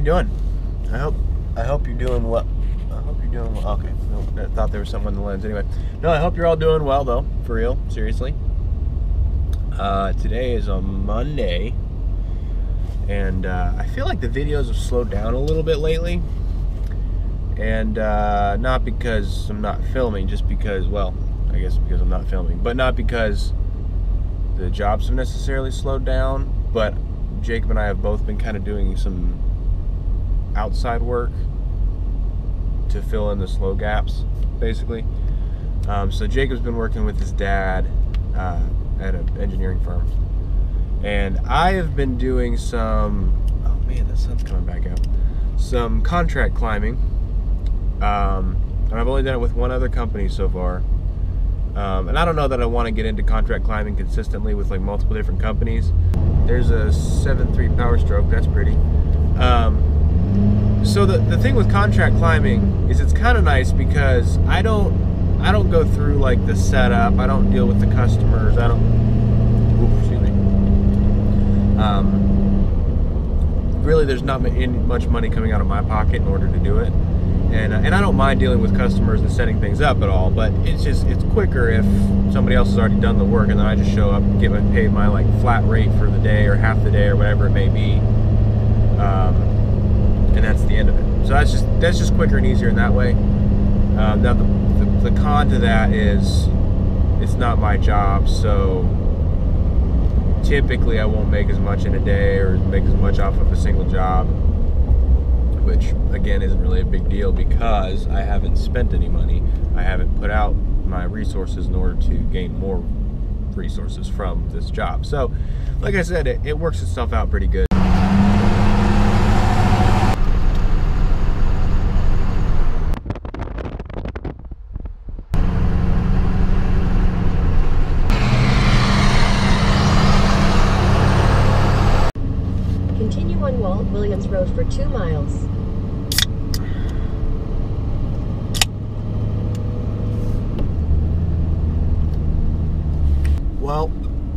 doing? I hope you're doing well. I hope you're doing well. Okay, no, I thought there was something on the lens. Anyway, no, I hope you're all doing well though, for real, seriously. Today is a Monday, and I feel like the videos have slowed down a little bit lately, and not because I'm not filming, just because, well, I guess because I'm not filming, but not because the jobs have necessarily slowed down, but Jacob and I have both been kind of doing some outside work to fill in the slow gaps, basically. So Jacob's been working with his dad at an engineering firm, and I have been doing some, oh man, the sun's coming back out, some contract climbing, and I've only done it with one other company so far, and I don't know that I want to get into contract climbing consistently with like multiple different companies. There's a 7.3 Power Stroke, that's pretty. So the thing with contract climbing is it's kind of nice because I don't go through like the setup. I don't deal with the customers. Really, there's not much money coming out of my pocket in order to do it, and I don't mind dealing with customers and setting things up at all. But it's quicker if somebody else has already done the work, and then I just show up, get paid my like flat rate for the day or half the day or whatever it may be, and that's the end of it. So that's just quicker and easier in that way. Now the con to that is it's not my job, so typically I won't make as much in a day or make as much off of a single job, which again isn't really a big deal because I haven't spent any money. I haven't put out my resources in order to gain more resources from this job. So like I said, it works itself out pretty good. Continue on Walt Williams Road for 2 miles. Well,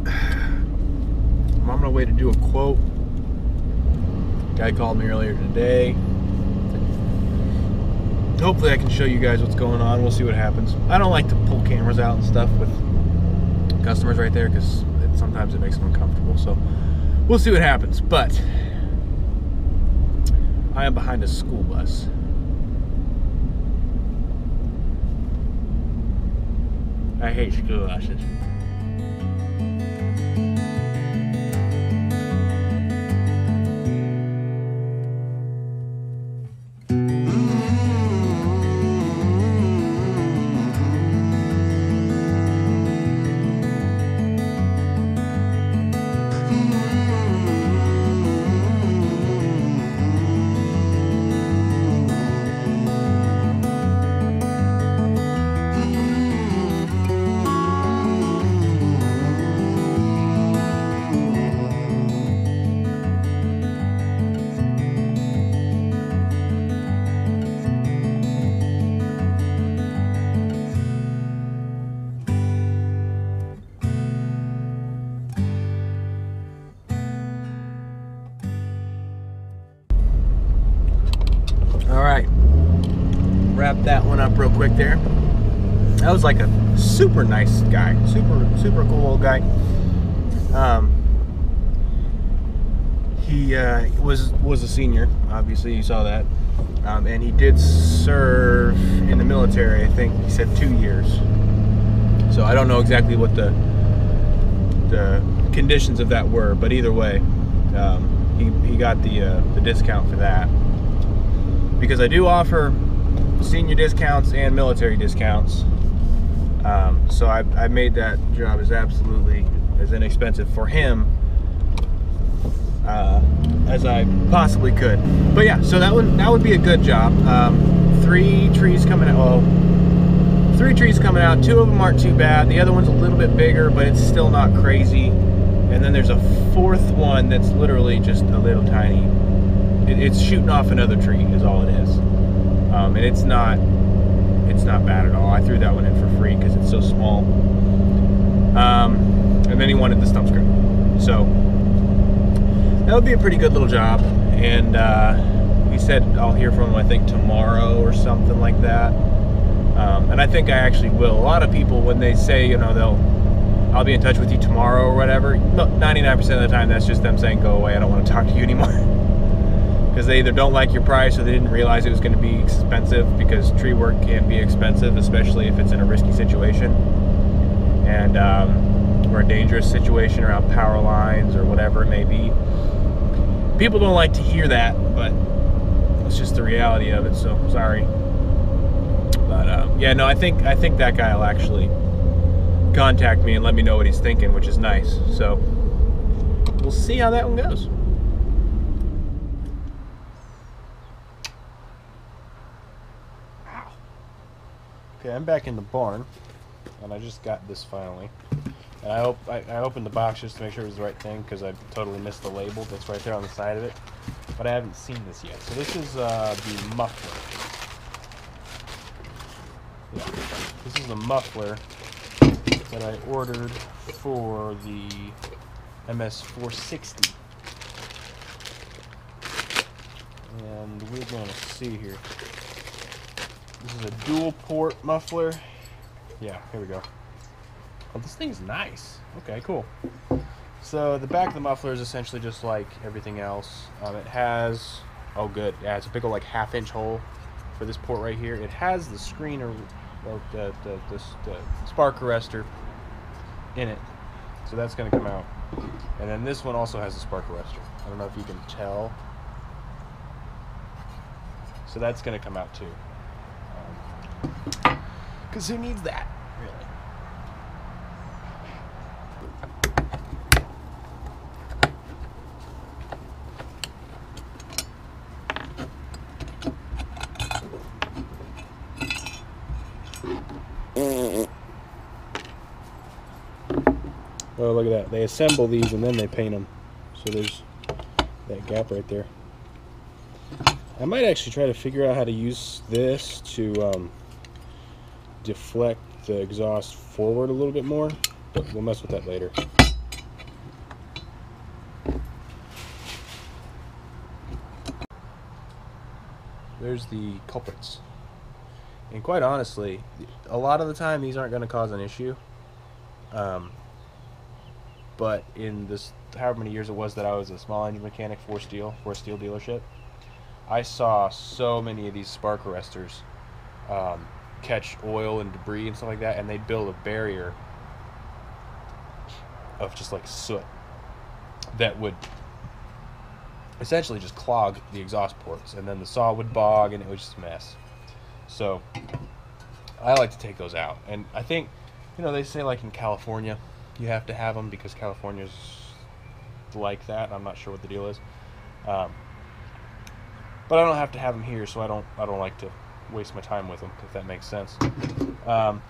I'm on my way to do a quote. Guy called me earlier today. Hopefully I can show you guys what's going on. We'll see what happens. I don't like to pull cameras out and stuff with customers right there because sometimes it makes them uncomfortable. So we'll see what happens. But I am behind a school bus. I hate school buses. Alright, wrap that one up real quick there. That was like a super nice guy, super cool old guy. He was a senior, obviously you saw that, and he did serve in the military. I think he said 2 years. So I don't know exactly what the conditions of that were, but either way, he got the discount for that. Because I do offer senior discounts and military discounts, so I made that job as absolutely as inexpensive for him as I possibly could. But yeah, so that would be a good job. 3 trees coming out. Well, 3 trees coming out. 2 of them aren't too bad. The other one's a little bit bigger, but it's still not crazy. And then there's a 4th one that's literally just a little tiny. It's shooting off another tree is all it is, and it's not bad at all. I threw that one in for free because it's so small, and then he wanted the stump screw, so that would be a pretty good little job. And said I'll hear from him, I think, tomorrow or something like that. And I think I actually will. A lot of people, when they say, you know, I'll be in touch with you tomorrow or whatever, 99% of the time that's just them saying, go away, I don't want to talk to you anymore. Because they either don't like your price or they didn't realize it was going to be expensive, because tree work can be expensive, especially if it's in a risky situation and or a dangerous situation around power lines or whatever it may be. People don't like to hear that, but it's just the reality of it, so sorry. But yeah, no, I think that guy will actually contact me and let me know what he's thinking, which is nice. So we'll see how that one goes. Okay, I'm back in the barn, and I just got this finally. And I opened the box just to make sure it was the right thing, because I totally missed the label that's right there on the side of it. But I haven't seen this yet. So this is the muffler. Yeah, this is the muffler that I ordered for the MS460. And we're going to see here. This is a dual port muffler. Yeah, here we go. Oh, this thing's nice. Okay, cool. So the back of the muffler is essentially just like everything else. It has, oh good, yeah, it's a big old like half-inch hole for this port right here. It has the screener, or the spark arrestor in it, so that's going to come out. And then this one also has a spark arrestor. I don't know if you can tell. So that's going to come out too. Because who needs that, really? Oh, look at that. They assemble these and then they paint them. So there's that gap right there. I might actually try to figure out how to use this to deflect the exhaust forward a little bit more, but we'll mess with that later. There's the culprits. And quite honestly, a lot of the time these aren't going to cause an issue. But in this, however many years it was that I was a small engine mechanic for a steel dealership, I saw so many of these spark arresters catch oil and debris and stuff like that, and they'd build a barrier of just like soot that would essentially just clog the exhaust ports, and then the saw would bog and it was just a mess. So I like to take those out. And I think, you know, they say like in California you have to have them because California's like that. I'm not sure what the deal is, but I don't have to have them here, so I don't like to waste my time with them, if that makes sense. So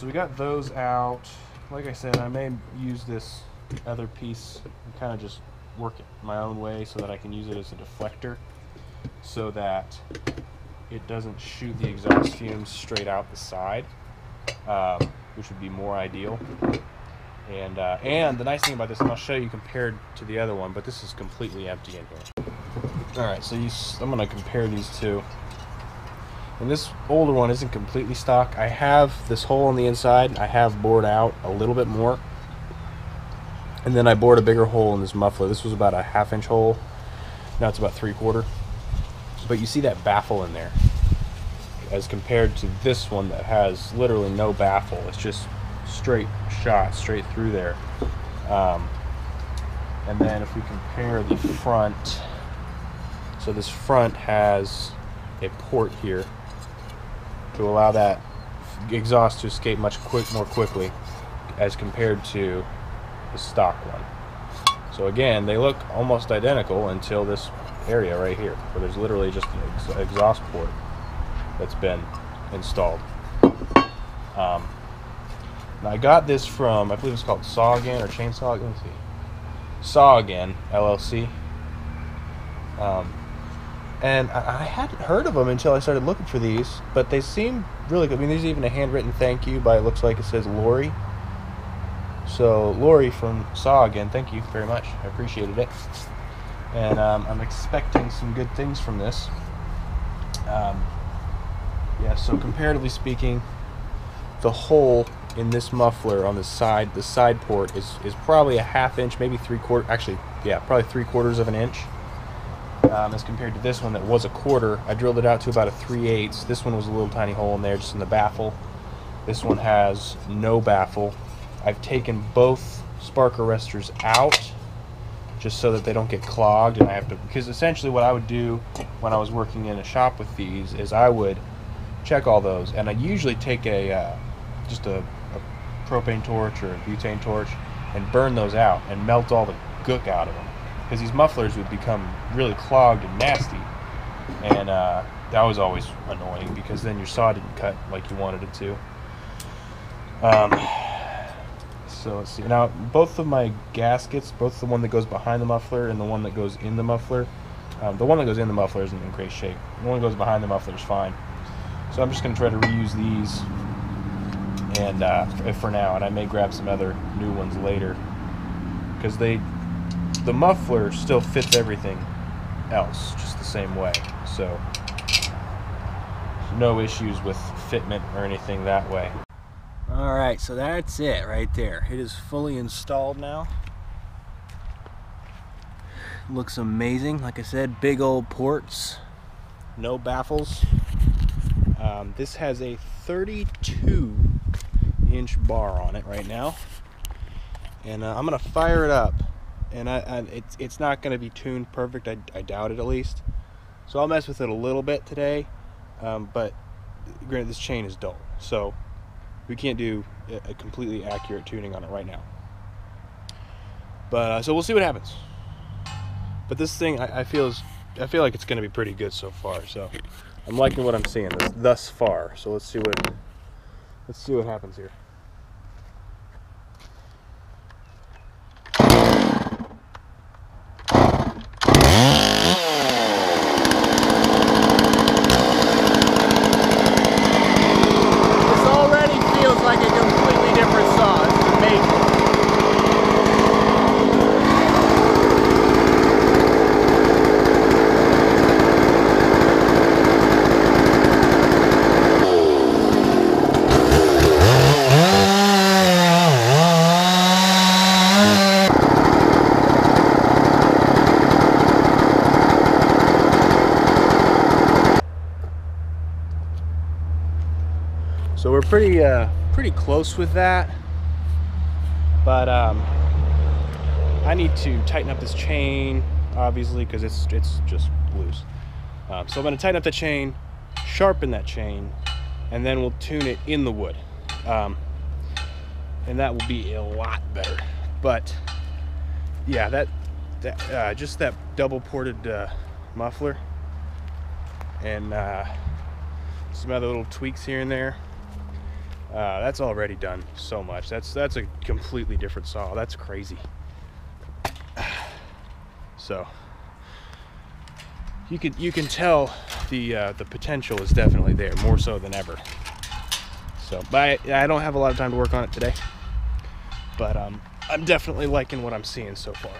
we got those out. Like I said, I may use this other piece and kind of just work it my own way so that I can use it as a deflector, so that it doesn't shoot the exhaust fumes straight out the side, which would be more ideal. And the nice thing about this, and I'll show you compared to the other one, but this is completely empty in here. Alright, so I'm going to compare these two. And this older one isn't completely stock. I have this hole on the inside. I have bored out a little bit more. And then I bored a bigger hole in this muffler. This was about a half-inch hole. Now it's about 3/4. But you see that baffle in there, as compared to this one that has literally no baffle. It's just straight shot straight through there. And then if we compare the front, so this front has a port here to allow that exhaust to escape much more quickly as compared to the stock one. So again, they look almost identical until this area right here, where there's literally just an exhaust port that's been installed. Now I got this from, I believe it's called Saw Again or Chainsaw. Let me see. Saw Again LLC. And I hadn't heard of them until I started looking for these, but they seem really good. I mean, there's even a handwritten thank you by, it looks like it says Lori. So Lori from Saw Again, thank you very much. I appreciated it. and I'm expecting some good things from this. Yeah, so comparatively speaking, the hole in this muffler on the side port is probably a ½ inch, maybe 3/4, actually, yeah, probably 3/4 of an inch. As compared to this one that was a 1/4. I drilled it out to about a 3/8. This one was a little tiny hole in there just in the baffle. This one has no baffle. I've taken both spark arresters out just so that they don't get clogged, and I have to, because essentially what I would do when I was working in a shop with these is I would check all those, and I usually take just a propane torch or a butane torch and burn those out and melt all the gook out of them, because these mufflers would become really clogged and nasty, and that was always annoying because then your saw didn't cut like you wanted it to. So let's see. Now both of my gaskets, both the one that goes behind the muffler and the one that goes in the muffler, the one that goes in the muffler isn't in great shape. The one that goes behind the muffler is fine. So I'm just going to try to reuse these, and for now, and I may grab some other new ones later, because the muffler still fits everything else just the same way. So no issues with fitment or anything that way. All right, so that's it right there. It is fully installed now. Looks amazing. Like I said, big old ports, no baffles. This has a 32-inch bar on it right now, and I'm gonna fire it up, and it's not gonna be tuned perfect. I doubt it, at least. So I'll mess with it a little bit today, but granted, this chain is dull, so we can't do a completely accurate tuning on it right now. But so we'll see what happens. But this thing, I feel like it's going to be pretty good so far. So I'm liking what I'm seeing thus far. So let's see what happens here. So we're pretty close with that, but I need to tighten up this chain, obviously, because it's just loose. So I'm going to tighten up the chain, sharpen that chain, and then we'll tune it in the wood, and that will be a lot better. But yeah, just that double ported muffler and some other little tweaks here and there. That's already done so much. That's a completely different saw. That's crazy. So you can tell the potential is definitely there, more so than ever. So, but I don't have a lot of time to work on it today. But I'm definitely liking what I'm seeing so far.